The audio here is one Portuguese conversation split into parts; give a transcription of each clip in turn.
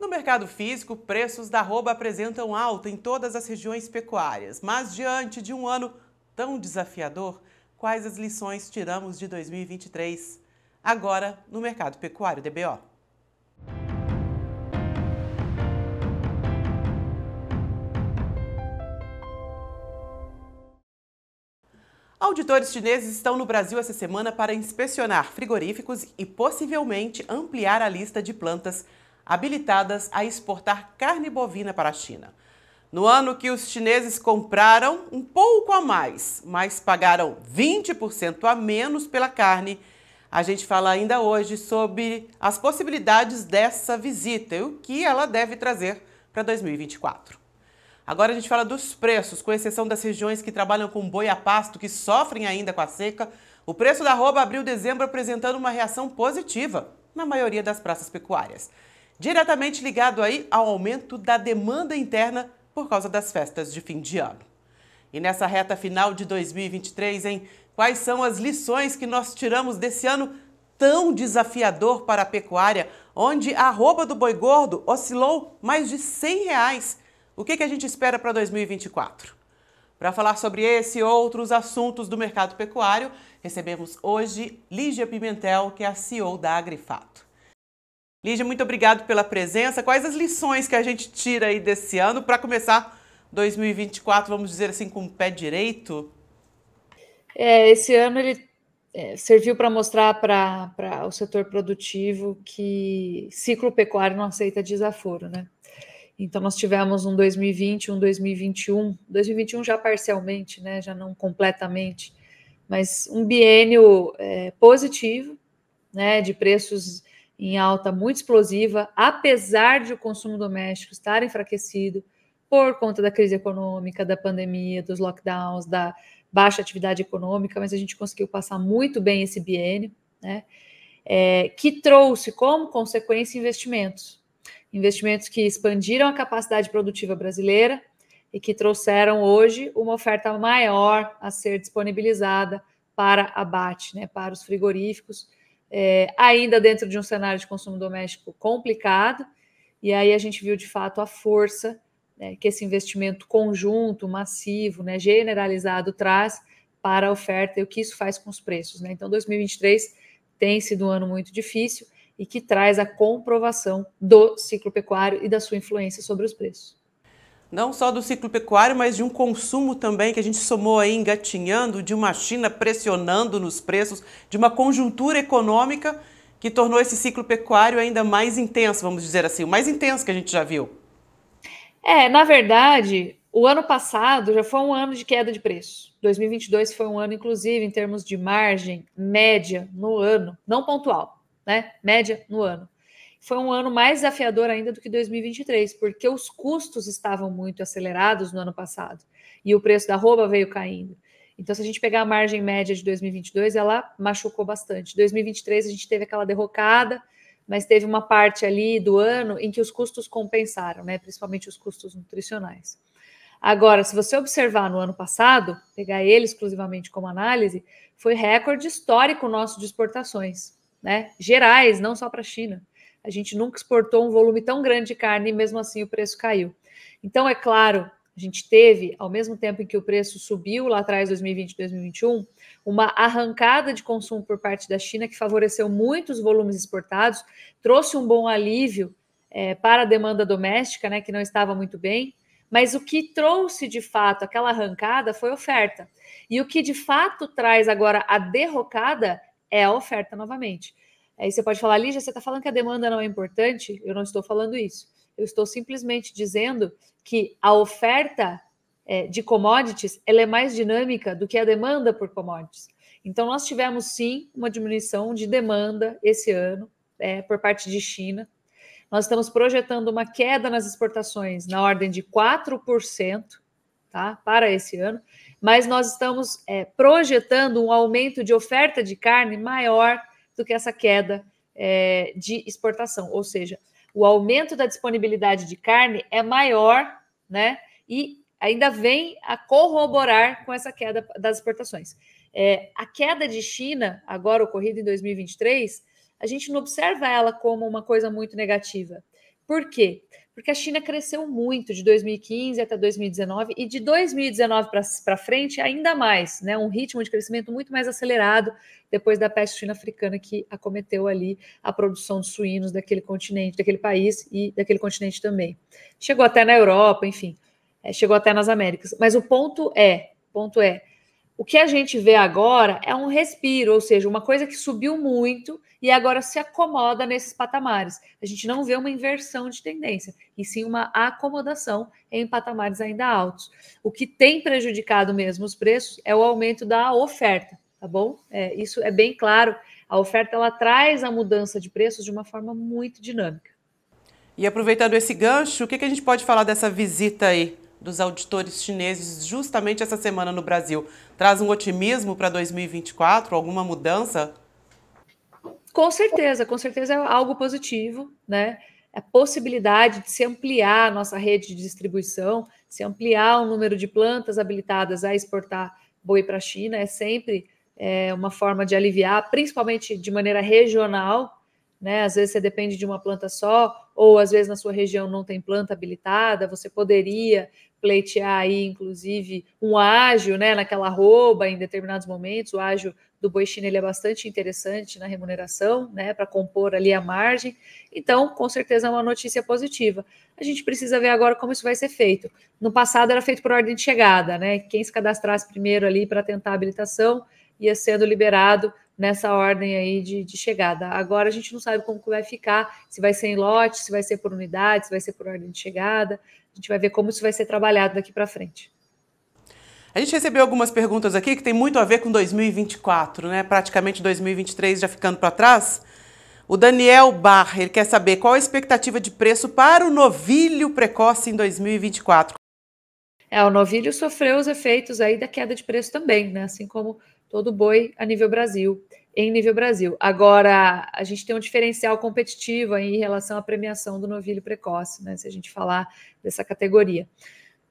No mercado físico, preços da arroba apresentam alta em todas as regiões pecuárias. Mas diante de um ano tão desafiador, quais as lições tiramos de 2023? Agora, no mercado pecuário DBO. Auditores chineses estão no Brasil essa semana para inspecionar frigoríficos e possivelmente ampliar a lista de plantas habilitadas a exportar carne bovina para a China. No ano que os chineses compraram um pouco a mais, mas pagaram 20% a menos pela carne, a gente fala ainda hoje sobre as possibilidades dessa visita e o que ela deve trazer para 2024. Agora a gente fala dos preços, com exceção das regiões que trabalham com boi a pasto, que sofrem ainda com a seca. O preço da arroba abriu dezembro apresentando uma reação positiva na maioria das praças pecuárias, diretamente ligado aí ao aumento da demanda interna por causa das festas de fim de ano. E nessa reta final de 2023, hein? Quais são as lições que nós tiramos desse ano tão desafiador para a pecuária, onde a arroba do boi gordo oscilou mais de R$100? O que a gente espera para 2024? Para falar sobre esse e outros assuntos do mercado pecuário, recebemos hoje Lígia Pimentel, que é a CEO da Agrifato. Lígia, muito obrigado pela presença. Quais as lições que a gente tira aí desse ano para começar 2024, vamos dizer assim, com o pé direito? Esse ano ele serviu para mostrar para o setor produtivo que ciclo pecuário não aceita desaforo, né? Então, nós tivemos um 2020, um 2021 já parcialmente, né, já não completamente, mas um biênio positivo, né, de preços em alta muito explosiva, apesar de o consumo doméstico estar enfraquecido por conta da crise econômica, da pandemia, dos lockdowns, da baixa atividade econômica, mas a gente conseguiu passar muito bem esse biênio, né, que trouxe como consequência investimentos que expandiram a capacidade produtiva brasileira e que trouxeram hoje uma oferta maior a ser disponibilizada para abate, né, para os frigoríficos, ainda dentro de um cenário de consumo doméstico complicado, e aí a gente viu de fato a força, né, que esse investimento conjunto, massivo, né, generalizado traz para a oferta e o que isso faz com os preços, né? Então 2023 tem sido um ano muito difícil, e que traz a comprovação do ciclo pecuário e da sua influência sobre os preços. Não só do ciclo pecuário, mas de um consumo também que a gente somou aí engatinhando, de uma China pressionando nos preços, de uma conjuntura econômica que tornou esse ciclo pecuário ainda mais intenso, vamos dizer assim, o mais intenso que a gente já viu. Na verdade, o ano passado já foi um ano de queda de preço. 2022 foi um ano, inclusive, em termos de margem média no ano, não pontual, né? Média no ano. Foi um ano mais desafiador ainda do que 2023, porque os custos estavam muito acelerados no ano passado e o preço da arroba veio caindo. Então, se a gente pegar a margem média de 2022, ela machucou bastante. 2023 a gente teve aquela derrocada, mas teve uma parte ali do ano em que os custos compensaram, né? Principalmente os custos nutricionais. Agora, se você observar no ano passado, pegar ele exclusivamente como análise, foi recorde histórico nosso de exportações, né? Gerais, não só para a China. A gente nunca exportou um volume tão grande de carne e mesmo assim o preço caiu. Então, é claro, a gente teve, ao mesmo tempo em que o preço subiu lá atrás, 2020 e 2021, uma arrancada de consumo por parte da China que favoreceu muito os volumes exportados, trouxe um bom alívio para a demanda doméstica, né, que não estava muito bem, mas o que trouxe de fato aquela arrancada foi oferta. E o que de fato traz agora a derrocada é a oferta novamente. Aí você pode falar, Lígia, você está falando que a demanda não é importante? Eu não estou falando isso. Eu estou simplesmente dizendo que a oferta de commodities ela é mais dinâmica do que a demanda por commodities. Então, nós tivemos, sim, uma diminuição de demanda esse ano por parte de China. Nós estamos projetando uma queda nas exportações na ordem de 4%, tá, para esse ano, mas nós estamos projetando um aumento de oferta de carne maior do que essa queda de exportação, ou seja, o aumento da disponibilidade de carne é maior, né? E ainda vem a corroborar com essa queda das exportações. A queda de China, agora ocorrida em 2023, a gente não observa ela como uma coisa muito negativa, Por quê? Porque a China cresceu muito de 2015 até 2019 e de 2019 para frente ainda mais, né? Um ritmo de crescimento muito mais acelerado depois da peste suína africana que acometeu ali a produção de suínos daquele continente, daquele país e daquele continente também. Chegou até na Europa, enfim, chegou até nas Américas. Mas o ponto é, o que a gente vê agora é um respiro, ou seja, uma coisa que subiu muito e agora se acomoda nesses patamares. A gente não vê uma inversão de tendência, e sim uma acomodação em patamares ainda altos. O que tem prejudicado mesmo os preços é o aumento da oferta, tá bom? Isso é bem claro. A oferta ela traz a mudança de preços de uma forma muito dinâmica. E aproveitando esse gancho, o que a gente pode falar dessa visita aí dos auditores chineses justamente essa semana no Brasil? Traz um otimismo para 2024? Alguma mudança? Com certeza é algo positivo, né? A possibilidade de se ampliar a nossa rede de distribuição, se ampliar o número de plantas habilitadas a exportar boi para a China é sempre uma forma de aliviar, principalmente de maneira regional, né? Às vezes você depende de uma planta só, ou às vezes na sua região não tem planta habilitada, você poderia pleitear aí, inclusive, um ágio, né, naquela arroba em determinados momentos. O ágio do boi China ele é bastante interessante na remuneração, né, para compor ali a margem. Então, com certeza é uma notícia positiva. A gente precisa ver agora como isso vai ser feito. No passado era feito por ordem de chegada, né? Quem se cadastrasse primeiro ali para tentar a habilitação ia sendo liberado nessa ordem aí de chegada. Agora a gente não sabe como que vai ficar, se vai ser em lote, se vai ser por unidade, se vai ser por ordem de chegada. A gente vai ver como isso vai ser trabalhado daqui para frente. A gente recebeu algumas perguntas aqui que tem muito a ver com 2024, né? Praticamente 2023 já ficando para trás. O Daniel Barr, ele quer saber qual a expectativa de preço para o novilho precoce em 2024. O novilho sofreu os efeitos aí da queda de preço também, né? Assim como todo boi em nível Brasil. Agora, a gente tem um diferencial competitivo aí em relação à premiação do novilho precoce, né? Se a gente falar dessa categoria.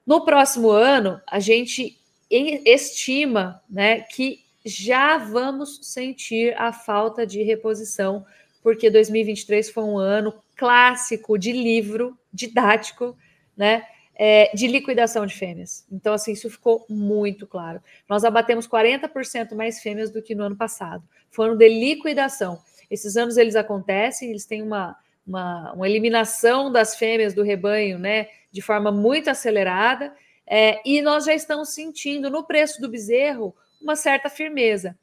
No próximo ano, a gente estima, né, que já vamos sentir a falta de reposição, porque 2023 foi um ano clássico de livro didático, né? De liquidação de fêmeas. Então, assim, isso ficou muito claro. Nós abatemos 40% mais fêmeas do que no ano passado. Foi um ano de liquidação. Esses anos, eles acontecem, eles têm uma eliminação das fêmeas do rebanho, né, de forma muito acelerada, e nós já estamos sentindo no preço do bezerro uma certa firmeza.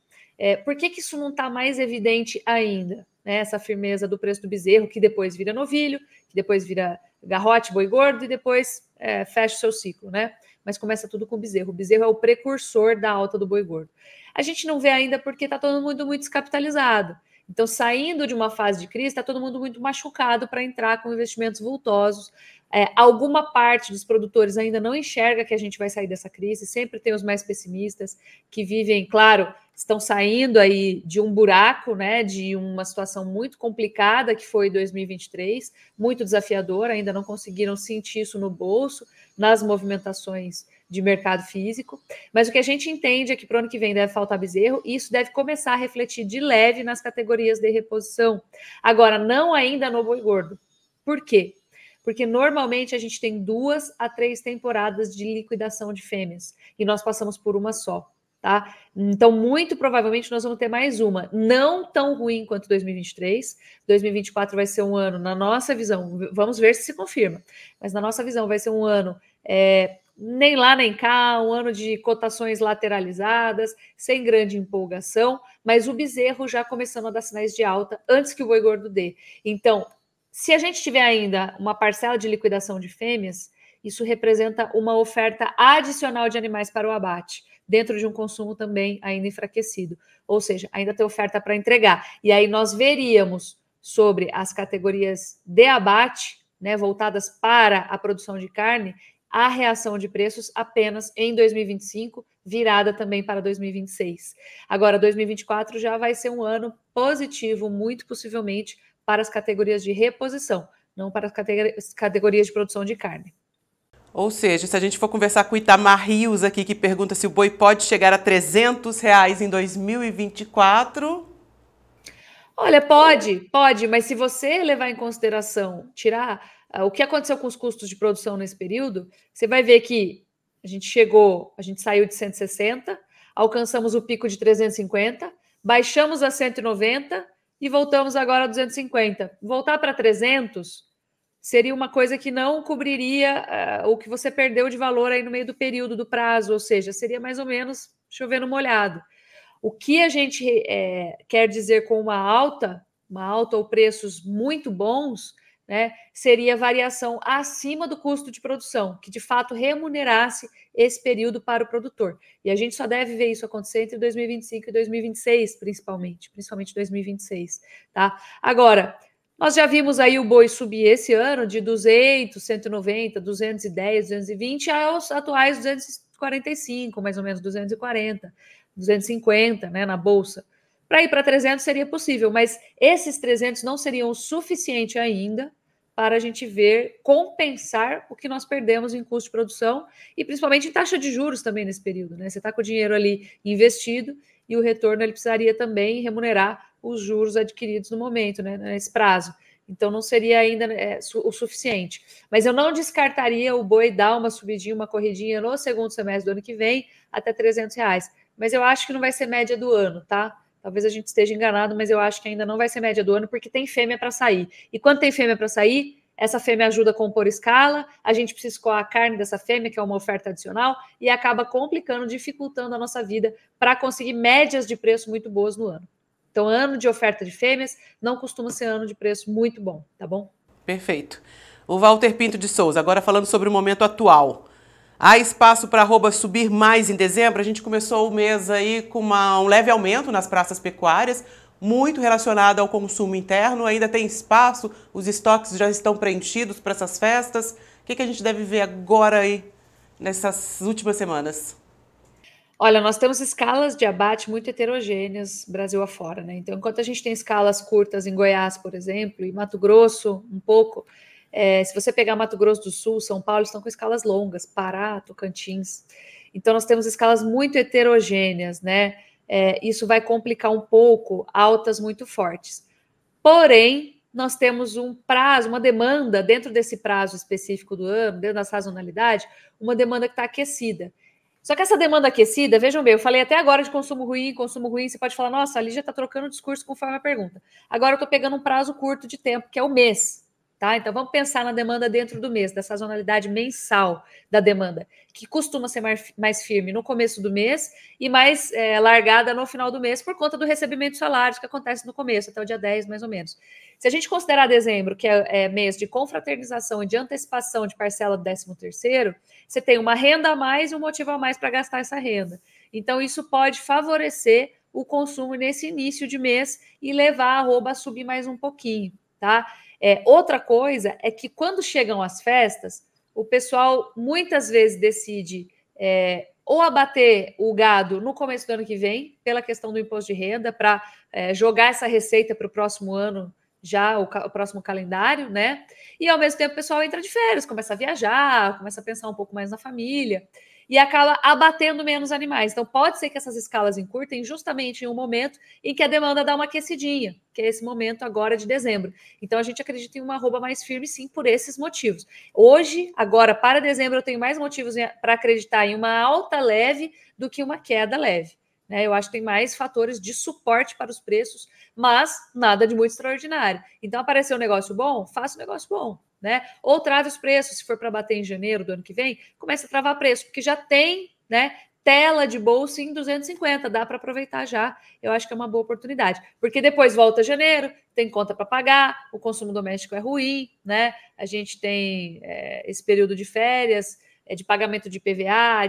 Por que isso não está mais evidente ainda? Né, essa firmeza do preço do bezerro, que depois vira novilho, que depois vira garrote, boi gordo, e depois fecha o seu ciclo, né? Mas começa tudo com o bezerro. O bezerro é o precursor da alta do boi gordo. A gente não vê ainda porque está todo mundo muito descapitalizado. Então, saindo de uma fase de crise, está todo mundo muito machucado para entrar com investimentos vultosos. Alguma parte dos produtores ainda não enxerga que a gente vai sair dessa crise, sempre tem os mais pessimistas que vivem, claro, estão saindo aí de um buraco, né, de uma situação muito complicada que foi 2023, muito desafiadora, ainda não conseguiram sentir isso no bolso, nas movimentações de mercado físico, mas o que a gente entende é que para o ano que vem deve faltar bezerro e isso deve começar a refletir de leve nas categorias de reposição. Agora, não ainda no boi gordo. Por quê? Porque normalmente a gente tem 2 a 3 temporadas de liquidação de fêmeas e nós passamos por uma só, tá? Então, muito provavelmente nós vamos ter mais uma, não tão ruim quanto 2023. 2024 vai ser um ano, na nossa visão, vamos ver se confirma, mas na nossa visão vai ser um ano nem lá nem cá, um ano de cotações lateralizadas, sem grande empolgação, mas o bezerro já começando a dar sinais de alta antes que o boi gordo dê. Então, se a gente tiver ainda uma parcela de liquidação de fêmeas, isso representa uma oferta adicional de animais para o abate, dentro de um consumo também ainda enfraquecido. Ou seja, ainda tem oferta para entregar. E aí nós veríamos sobre as categorias de abate, né, voltadas para a produção de carne, a reação de preços apenas em 2025, virada também para 2026. Agora, 2024 já vai ser um ano positivo, muito possivelmente, para as categorias de reposição, não para as categorias de produção de carne. Ou seja, se a gente for conversar com o Itamar Rios aqui, que pergunta se o boi pode chegar a R$300 em 2024... Olha, pode, mas se você levar em consideração, tirar o que aconteceu com os custos de produção nesse período, você vai ver que a gente saiu de 160, alcançamos o pico de 350, baixamos a 190 e voltamos agora a 250. Voltar para 300 seria uma coisa que não cobriria o que você perdeu de valor aí no meio do período do prazo, ou seja, seria mais ou menos chovendo molhado. O que a gente quer dizer com uma alta ou preços muito bons, né, seria variação acima do custo de produção, que de fato remunerasse esse período para o produtor. E a gente só deve ver isso acontecer entre 2025 e 2026, principalmente 2026, tá? Agora, nós já vimos aí o boi subir esse ano de 200, 190, 210, 220 aos atuais 245, mais ou menos 240, 250, né, na bolsa. Para ir para 300 seria possível, mas esses 300 não seriam o suficiente ainda para a gente ver compensar o que nós perdemos em custo de produção e principalmente em taxa de juros também nesse período, né? Você está com o dinheiro ali investido e o retorno ele precisaria também remunerar os juros adquiridos no momento, né, nesse prazo. Então não seria ainda o suficiente. Mas eu não descartaria o boi dar uma subidinha, uma corridinha no segundo semestre do ano que vem até R$300. Mas eu acho que não vai ser média do ano, tá? Talvez a gente esteja enganado, mas eu acho que ainda não vai ser média do ano, porque tem fêmea para sair. E quando tem fêmea para sair, essa fêmea ajuda a compor escala, a gente precisa escoar a carne dessa fêmea, que é uma oferta adicional, e acaba complicando, dificultando a nossa vida para conseguir médias de preço muito boas no ano. Então, ano de oferta de fêmeas não costuma ser ano de preço muito bom, tá bom? Perfeito. O Walter Pinto de Souza, agora falando sobre o momento atual. Há espaço para a arroba subir mais em dezembro? A gente começou o mês aí com um leve aumento nas praças pecuárias, muito relacionado ao consumo interno. Ainda tem espaço? Os estoques já estão preenchidos para essas festas? O que a gente deve ver agora aí nessas últimas semanas? Olha, nós temos escalas de abate muito heterogêneas Brasil afora, né? Então, enquanto a gente tem escalas curtas em Goiás, por exemplo, e Mato Grosso, um pouco, se você pegar Mato Grosso do Sul, São Paulo, estão com escalas longas, Pará, Tocantins. Então, nós temos escalas muito heterogêneas, né? Isso vai complicar um pouco altas muito fortes. Porém, nós temos um prazo, uma demanda, dentro desse prazo específico do ano, dentro da sazonalidade, uma demanda que está aquecida. Só que essa demanda aquecida, vejam bem, eu falei até agora de consumo ruim, você pode falar, nossa, ali já está trocando o discurso conforme a pergunta. Agora eu estou pegando um prazo curto de tempo, que é o mês, tá? Então vamos pensar na demanda dentro do mês, da sazonalidade mensal da demanda, que costuma ser mais firme no começo do mês e mais largada no final do mês, por conta do recebimento de salários que acontece no começo, até o dia 10, mais ou menos. Se a gente considerar dezembro, que é mês de confraternização e de antecipação de parcela do 13º, você tem uma renda a mais e um motivo a mais para gastar essa renda. Então, isso pode favorecer o consumo nesse início de mês e levar a arroba a subir mais um pouquinho, tá? Outra coisa é que quando chegam as festas, o pessoal muitas vezes decide ou abater o gado no começo do ano que vem, pela questão do imposto de renda, para jogar essa receita para o próximo ano, já o próximo calendário, né? E ao mesmo tempo o pessoal entra de férias, começa a viajar, começa a pensar um pouco mais na família e acaba abatendo menos animais. Então pode ser que essas escalas encurtem justamente em um momento em que a demanda dá uma aquecidinha, que é esse momento agora de dezembro. Então a gente acredita em uma arroba mais firme, sim, por esses motivos. Hoje, agora para dezembro, eu tenho mais motivos para acreditar em uma alta leve do que uma queda leve. Eu acho que tem mais fatores de suporte para os preços, mas nada de muito extraordinário. Então, apareceu um negócio bom, faça um negócio bom, né? Ou trave os preços, se for para bater em janeiro do ano que vem, comece a travar preço, porque já tem, né, tela de bolsa em 250, dá para aproveitar já. Eu acho que é uma boa oportunidade, porque depois volta janeiro, tem conta para pagar, o consumo doméstico é ruim, né? A gente tem esse período de férias, de pagamento de PVA,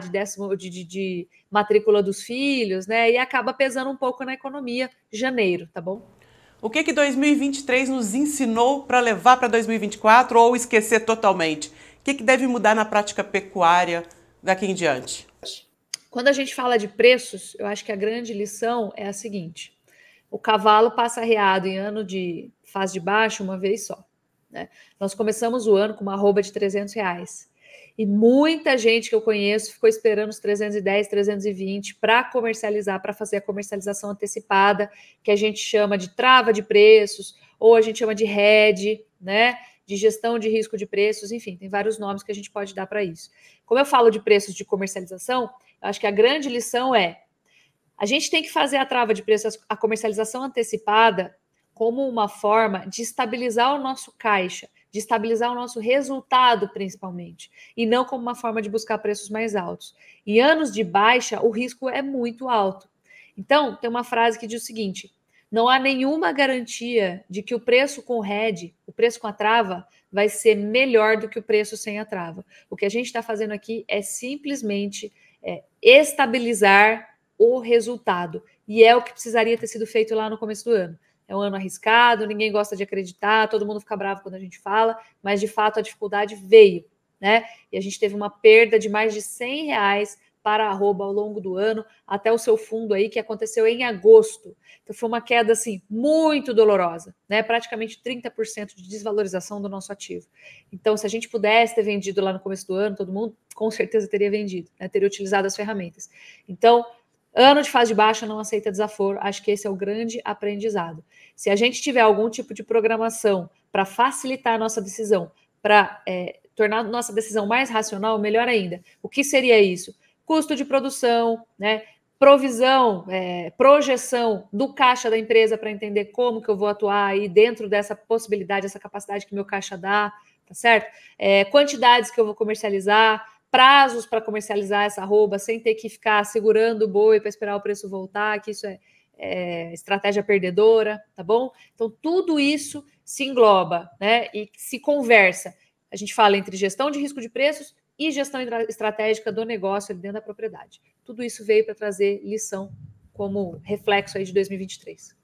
de matrícula dos filhos, né? E acaba pesando um pouco na economia janeiro, tá bom? O que 2023 nos ensinou para levar para 2024 ou esquecer totalmente? O que deve mudar na prática pecuária daqui em diante? Quando a gente fala de preços, eu acho que a grande lição é a seguinte: o cavalo passa arreado em ano de fase de baixo uma vez só, né? Nós começamos o ano com uma arroba de R$300. E muita gente que eu conheço ficou esperando os 310, 320 para comercializar, para fazer a comercialização antecipada, que a gente chama de trava de preços, ou a gente chama de hedge, né? de gestão de risco de preços, enfim, tem vários nomes que a gente pode dar para isso. Como eu falo de preços de comercialização, eu acho que a grande lição é a gente tem que fazer a trava de preços, a comercialização antecipada, como uma forma de estabilizar o nosso caixa, de estabilizar o nosso resultado, principalmente, e não como uma forma de buscar preços mais altos. Em anos de baixa, o risco é muito alto. Então, tem uma frase que diz o seguinte: não há nenhuma garantia de que o preço com hedge, o preço com a trava, vai ser melhor do que o preço sem a trava. O que a gente está fazendo aqui é simplesmente estabilizar o resultado. E é o que precisaria ter sido feito lá no começo do ano. É um ano arriscado, ninguém gosta de acreditar, todo mundo fica bravo quando a gente fala, mas de fato a dificuldade veio, né? E a gente teve uma perda de mais de R$100 para a arroba ao longo do ano, até o seu fundo aí, que aconteceu em agosto. Então foi uma queda, assim, muito dolorosa, né? Praticamente 30% de desvalorização do nosso ativo. Então, se a gente pudesse ter vendido lá no começo do ano, todo mundo com certeza teria vendido, né? Teria utilizado as ferramentas. Então, ano de fase de baixa não aceita desaforo, acho que esse é o grande aprendizado. Se a gente tiver algum tipo de programação para facilitar a nossa decisão, para tornar a nossa decisão mais racional, melhor ainda. O que seria isso? Custo de produção, né? Provisão, projeção do caixa da empresa para entender como que eu vou atuar aí dentro dessa possibilidade, essa capacidade que meu caixa dá, tá certo? Quantidades que eu vou comercializar, prazos para comercializar essa arroba sem ter que ficar segurando o boi para esperar o preço voltar, que isso é estratégia perdedora, tá bom? Então, tudo isso se engloba, né? E se conversa. A gente fala entre gestão de risco de preços e gestão estratégica do negócio ali dentro da propriedade. Tudo isso veio para trazer lição como reflexo aí de 2023.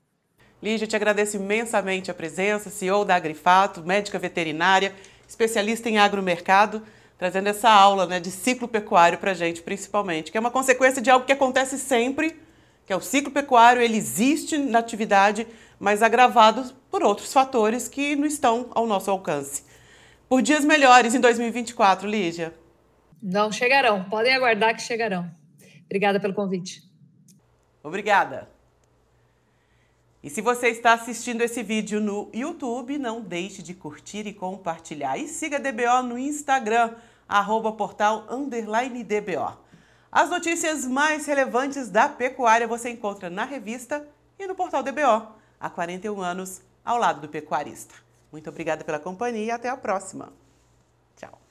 Lígia, eu te agradeço imensamente a presença, CEO da Agrifato, médica veterinária, especialista em agromercado, trazendo essa aula, né, de ciclo pecuário para a gente, principalmente, que é uma consequência de algo que acontece sempre, que é o ciclo pecuário, ele existe na atividade, mas agravado por outros fatores que não estão ao nosso alcance. Por dias melhores em 2024, Lígia. Não chegarão, podem aguardar que chegarão. Obrigada pelo convite. Obrigada. E se você está assistindo esse vídeo no YouTube, não deixe de curtir e compartilhar. E siga a DBO no Instagram, @portal_DBO. As notícias mais relevantes da pecuária você encontra na revista e no portal DBO, há 41 anos, ao lado do pecuarista. Muito obrigada pela companhia e até a próxima. Tchau.